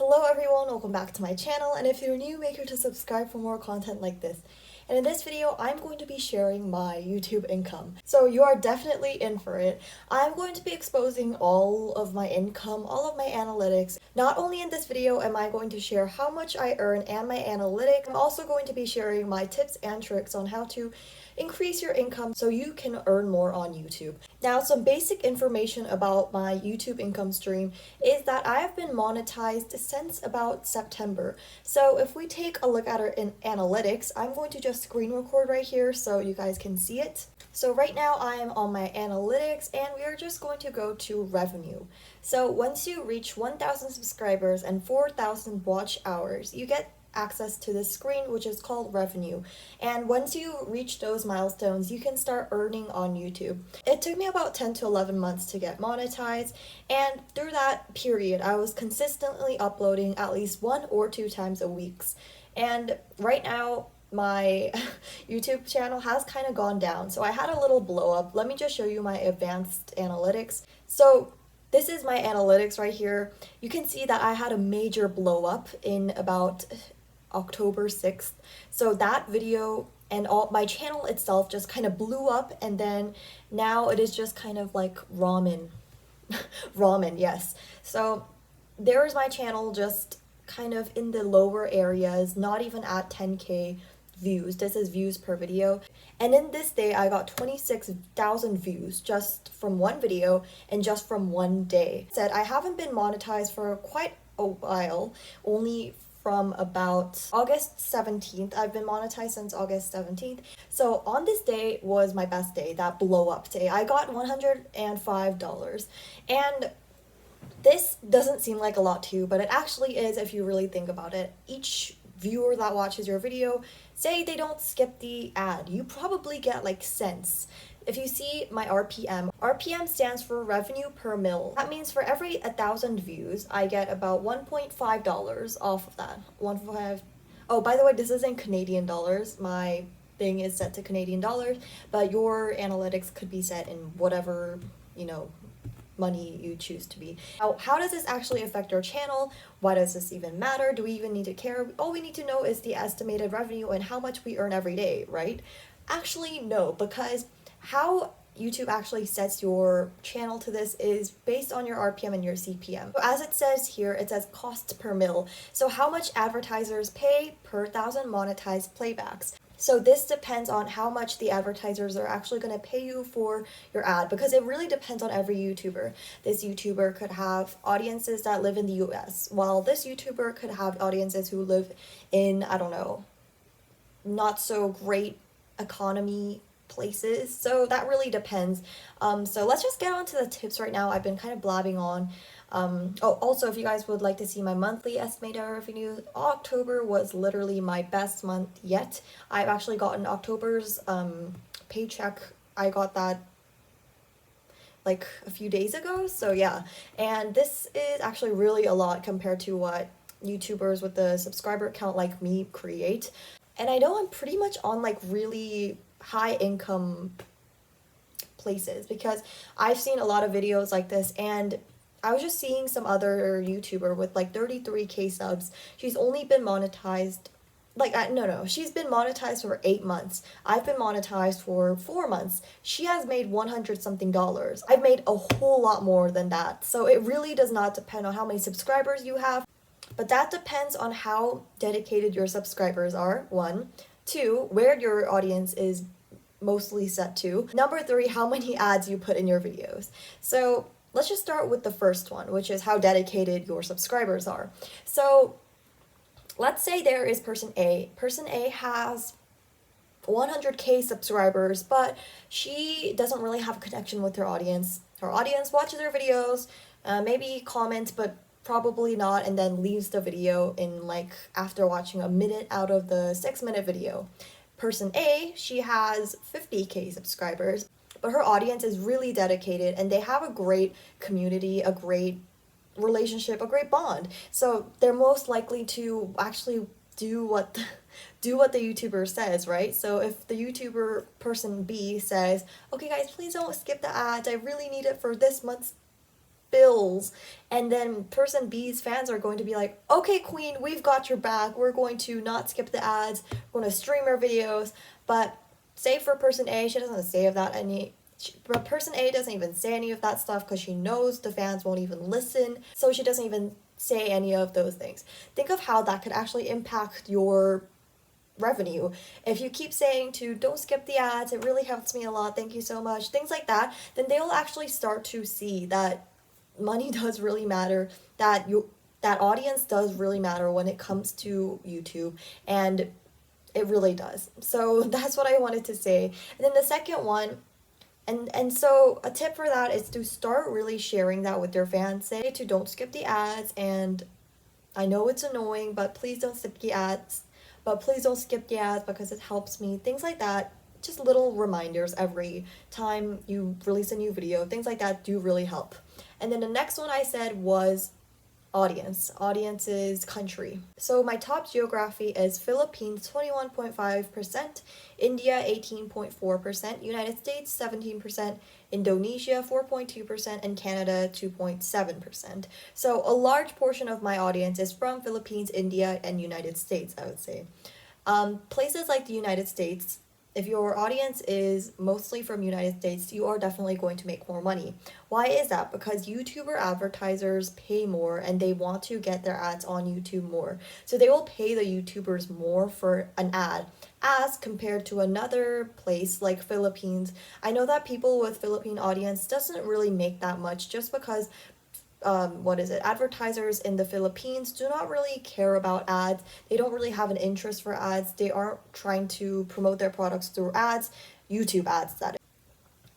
Hello everyone, welcome back to my channel, and if you're new, make sure to subscribe for more content like this. And in this video, I'm going to be sharing my YouTube income. So you are definitely in for it. I'm going to be exposing all of my income, all of my analytics. Not only in this video am I going to share how much I earn and my analytics, I'm also going to be sharing my tips and tricks on how to increase your income so you can earn more on YouTube. Now, some basic information about my YouTube income stream is that I have been monetized since about September. So if we take a look at our analytics, I'm going to just screen record right here so you guys can see it. So right now I am on my analytics and we are just going to go to revenue. So once you reach 1,000 subscribers and 4,000 watch hours, you get access to this screen, which is called revenue. And once you reach those milestones, you can start earning on YouTube. It took me about 10 to 11 months to get monetized, and through that period I was consistently uploading at least 1 or 2 times a week. And right now my YouTube channel has kind of gone down, so I had a little blow up. Let me just show you my advanced analytics. So this is my analytics right here. You can see that I had a major blow up in about October 6th. So that video and all my channel itself just kind of blew up, and then now it is just kind of like ramen. Ramen, yes. So there's my channel just kind of in the lower areas, not even at 10K views. This is views per video. And in this day, I got 26,000 views just from one video and just from one day. Said I haven't been monetized for quite a while, only from about August 17th. I've been monetized since August 17th. So on this day was my best day, that blow up day. I got $105. And this doesn't seem like a lot to you, but it actually is if you really think about it. Each viewer that watches your video, say they don't skip the ad, you probably get like cents. If you see my RPM stands for revenue per mil. That means for every 1,000 views, I get about $1.5 off of that. 1.5. Oh, by the way, this is in Canadian dollars. My thing is set to Canadian dollars, but your analytics could be set in whatever, money you choose to be. Now, how does this actually affect our channel? Why does this even matter? Do we even need to care? All we need to know is the estimated revenue and how much we earn every day, right? Actually, no, because how YouTube actually sets your channel to this is based on your RPM and your CPM. So as it says here, it says cost per mil. So how much advertisers pay per 1,000 monetized playbacks. So this depends on how much the advertisers are actually going to pay you for your ad, because it really depends on every YouTuber. This YouTuber could have audiences that live in the US, while this YouTuber could have audiences who live in, I don't know, not so great economy places. So that really depends. So let's just get on to the tips right now. I've been kind of blabbing on. Also, if you guys would like to see my monthly estimated revenue, October was literally my best month yet. I've actually gotten October's paycheck. I got that like a few days ago, so yeah. And this is actually really a lot compared to what YouTubers with the subscriber count like me create. And I know I'm pretty much on like really high income places, because I've seen a lot of videos like this, and I was just seeing some other YouTuber with like 33K subs. She's only been monetized, she's been monetized for 8 months. I've been monetized for 4 months. She has made 100 something dollars. I've made a whole lot more than that. So it really does not depend on how many subscribers you have, but that depends on how dedicated your subscribers are, 1. 2, where your audience is mostly set to. Number 3, how many ads you put in your videos. So let's just start with the first one, which is how dedicated your subscribers are. So let's say there is person A. Person A has 100K subscribers, but she doesn't really have a connection with her audience. Her audience watches her videos, maybe comments, but probably not, and then leaves the video in like after watching a minute out of the 6-minute video. Person A, she has 50K subscribers, but her audience is really dedicated and they have a great community, a great relationship, a great bond. So they're most likely to actually do what the YouTuber says, right? So if the YouTuber person B says, okay guys, please don't skip the ads, I really need it for this month's bills, and then person B's fans are going to be like, okay, queen, we've got your back, we're going to not skip the ads, we're going to stream our videos. But say for person A, she doesn't say of that any, but person A doesn't even say any of that stuff because she knows the fans won't even listen, so she doesn't even say any of those things. Think of how that could actually impact your revenue. If you keep saying to don't skip the ads, it really helps me a lot, thank you so much, things like that, then they'll actually start to see that money does really matter, that that audience does really matter when it comes to YouTube, and it really does. So that's what I wanted to say. And then the second one, and so a tip for that is to start really sharing that with your fans. Say to don't skip the ads, and I know it's annoying, but please don't skip the ads. But please don't skip the ads because it helps me. Things like that. Just little reminders every time you release a new video. Things like that do really help. And then the next one I said was audience. Audience is country. So my top geography is Philippines 21.5%, India 18.4%, United States 17%, Indonesia 4.2%, and Canada 2.7%. So a large portion of my audience is from Philippines, India, and United States, I would say. Places like the United States, if your audience is mostly from United States, you are definitely going to make more money. Why is that? Because YouTuber advertisers pay more and they want to get their ads on YouTube more. So they will pay the YouTubers more for an ad as compared to another place like Philippines. I know that people with Philippine audience doesn't really make that much just because advertisers in the Philippines do not really care about ads. They don't really have an interest for ads. They aren't trying to promote their products through ads, YouTube ads, that is.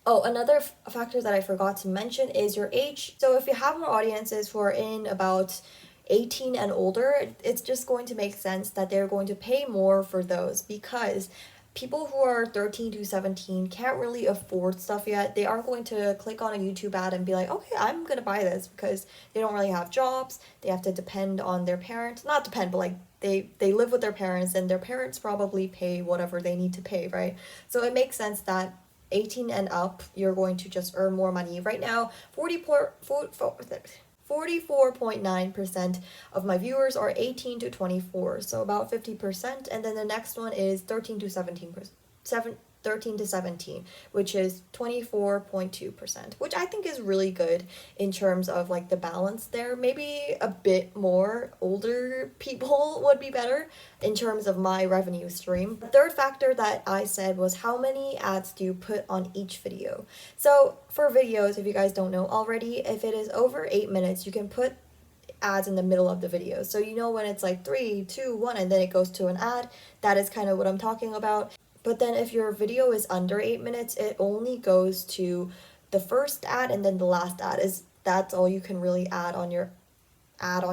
Oh, another factor that I forgot to mention is your age. So if you have more audiences who are in about 18 and older, it's just going to make sense that they're going to pay more for those, because people who are 13 to 17 can't really afford stuff yet. They aren't going to click on a YouTube ad and be like, okay, I'm gonna buy this, because they don't really have jobs. They have to depend on their parents. Not depend, but like they live with their parents, and their parents probably pay whatever they need to pay, right? So it makes sense that 18 and up, you're going to just earn more money. Right now, 44.9% of my viewers are 18 to 24, so about 50%. And then the next one is 13 to 17%, 13 to 17, which is 24.2%, which I think is really good in terms of like the balance there. Maybe a bit more older people would be better in terms of my revenue stream. The third factor that I said was how many ads do you put on each video. So for videos, if you guys don't know already, if it is over 8 minutes, you can put ads in the middle of the video. So you know when it's like 3, 2, 1, and then it goes to an ad, that is kind of what I'm talking about. But then if your video is under 8 minutes, it only goes to the first ad and then the last ad. That's all you can really add on your ad.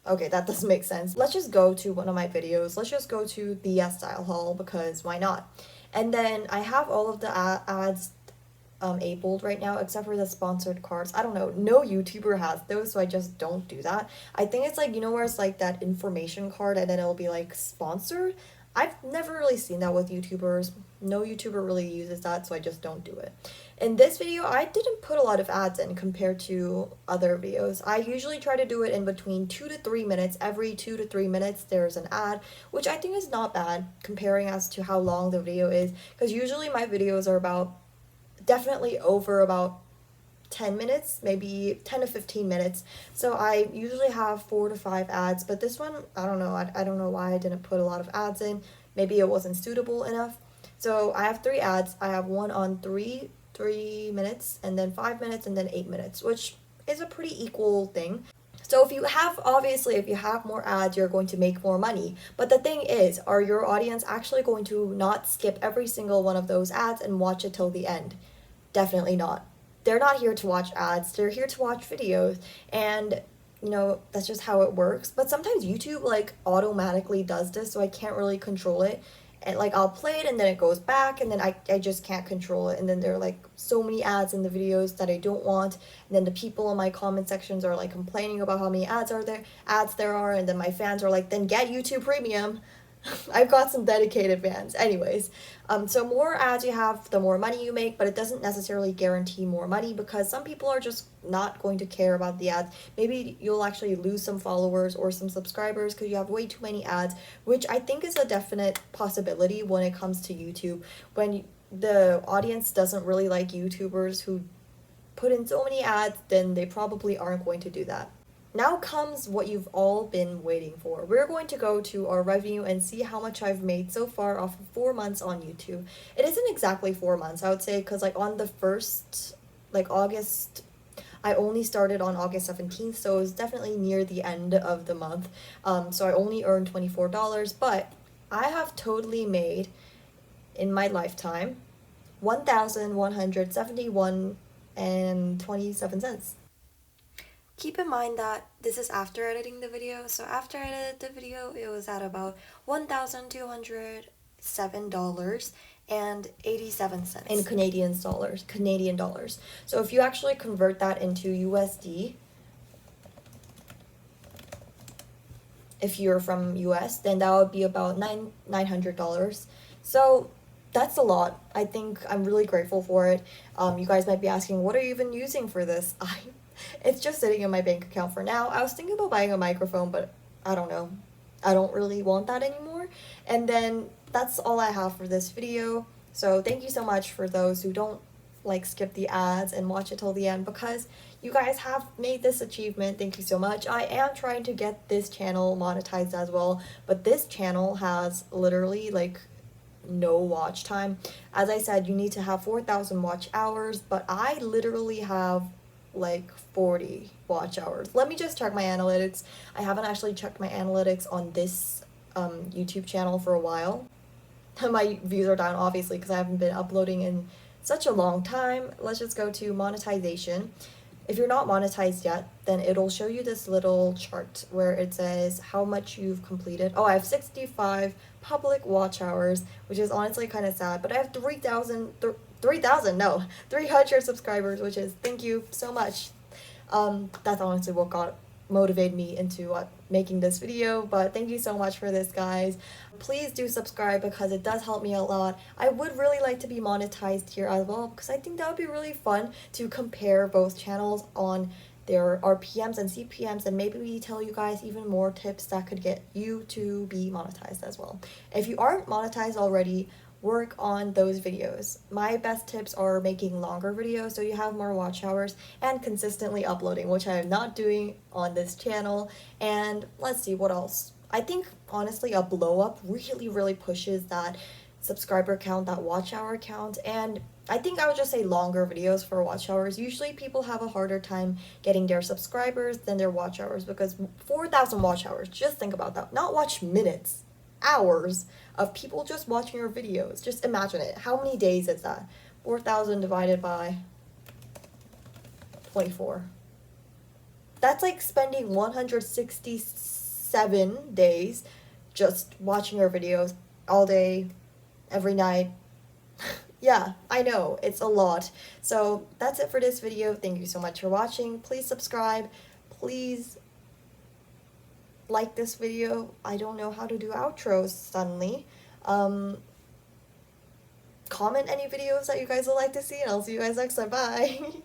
Okay, that doesn't make sense. Let's just go to one of my videos. Let's just go to the Yes Style haul, because why not? And then I have all of the ads enabled right now, except for the sponsored cards. I don't know, no YouTuber has those, so I just don't do that. I think it's like, you know, where it's like that information card and then it'll be like sponsored. I've never really seen that with YouTubers. No YouTuber really uses that, so I just don't do it. In this video, I didn't put a lot of ads in compared to other videos. I usually try to do it in between 2 to 3 minutes. Every 2 to 3 minutes, there's an ad, which I think is not bad comparing as to how long the video is, because usually my videos are about, definitely over about 10 minutes, maybe 10 to 15 minutes. So I usually have 4 to 5 ads, but this one, I don't know. I don't know why I didn't put a lot of ads in. Maybe it wasn't suitable enough. So I have 3 ads. I have one on 3 minutes, and then 5 minutes, and then 8 minutes, which is a pretty equal thing. So if you have more ads, you're going to make more money. But the thing is, are your audience actually going to not skip every single one of those ads and watch it till the end? Definitely not. They're not here to watch ads, they're here to watch videos, and you know, that's just how it works. But sometimes YouTube like automatically does this, so I can't really control it. And like I'll play it and then it goes back, and then I just can't control it, and then there are like so many ads in the videos that I don't want, and then the people in my comment sections are like complaining about how many ads there are, and then my fans are like, then get YouTube Premium. I've got some dedicated fans. Anyways, so more ads you have, the more money you make, but it doesn't necessarily guarantee more money because some people are just not going to care about the ads. Maybe you'll actually lose some followers or some subscribers because you have way too many ads, which I think is a definite possibility when it comes to YouTube. When the audience doesn't really like YouTubers who put in so many ads, then they probably aren't going to do that. Now comes what you've all been waiting for. We're going to go to our revenue and see how much I've made so far off of 4 months on YouTube. It isn't exactly 4 months, I would say, because like on the first, like August, I only started on August 17th, so it was definitely near the end of the month. So I only earned $24, but I have totally made, in my lifetime, 1,171 and 27 cents. Keep in mind that this is after editing the video, so after I edited the video, it was at about $1,207.87 in Canadian dollars. So if you actually convert that into USD, if you're from US, then that would be about $900. So that's a lot. I think I'm really grateful for it. You guys might be asking, what are you even using for this? It's just sitting in my bank account for now. I was thinking about buying a microphone, but I don't know. I don't really want that anymore. And then that's all I have for this video. So thank you so much for those who don't like skip the ads and watch it till the end, because you guys have made this achievement. Thank you so much. I am trying to get this channel monetized as well, but this channel has literally like no watch time. As I said, you need to have 4,000 watch hours, but I literally have like 40 watch hours. Let me just check my analytics. I haven't actually checked my analytics on this YouTube channel for a while. My views are down obviously because I haven't been uploading in such a long time. Let's just go to monetization. If you're not monetized yet, then it'll show you this little chart where it says how much you've completed. Oh, I have 65 public watch hours, which is honestly kind of sad, but I have 300 subscribers, which is, thank you so much. That's honestly what motivated me into making this video, but thank you so much for this, guys. Please do subscribe because it does help me a lot. I would really like to be monetized here as well because I think that would be really fun to compare both channels on their RPMs and CPMs, and maybe we tell you guys even more tips that could get you to be monetized as well. If you aren't monetized already, work on those videos. My best tips are making longer videos so you have more watch hours, and consistently uploading, which I am not doing on this channel. And let's see what else. I think honestly a blow up really pushes that subscriber count, that watch hour count, and I think I would just say longer videos for watch hours. Usually people have a harder time getting their subscribers than their watch hours, because 4,000 watch hours, just think about that. Not watch minutes, hours of people just watching your videos. Just imagine it. How many days is that? 4,000 divided by 24. That's like spending 167 days just watching your videos all day, every night. Yeah, I know, it's a lot. So that's it for this video. Thank you so much for watching. Please subscribe. Please like this video. I don't know how to do outros suddenly. Comment any videos that you guys would like to see, and I'll see you guys next time. Bye.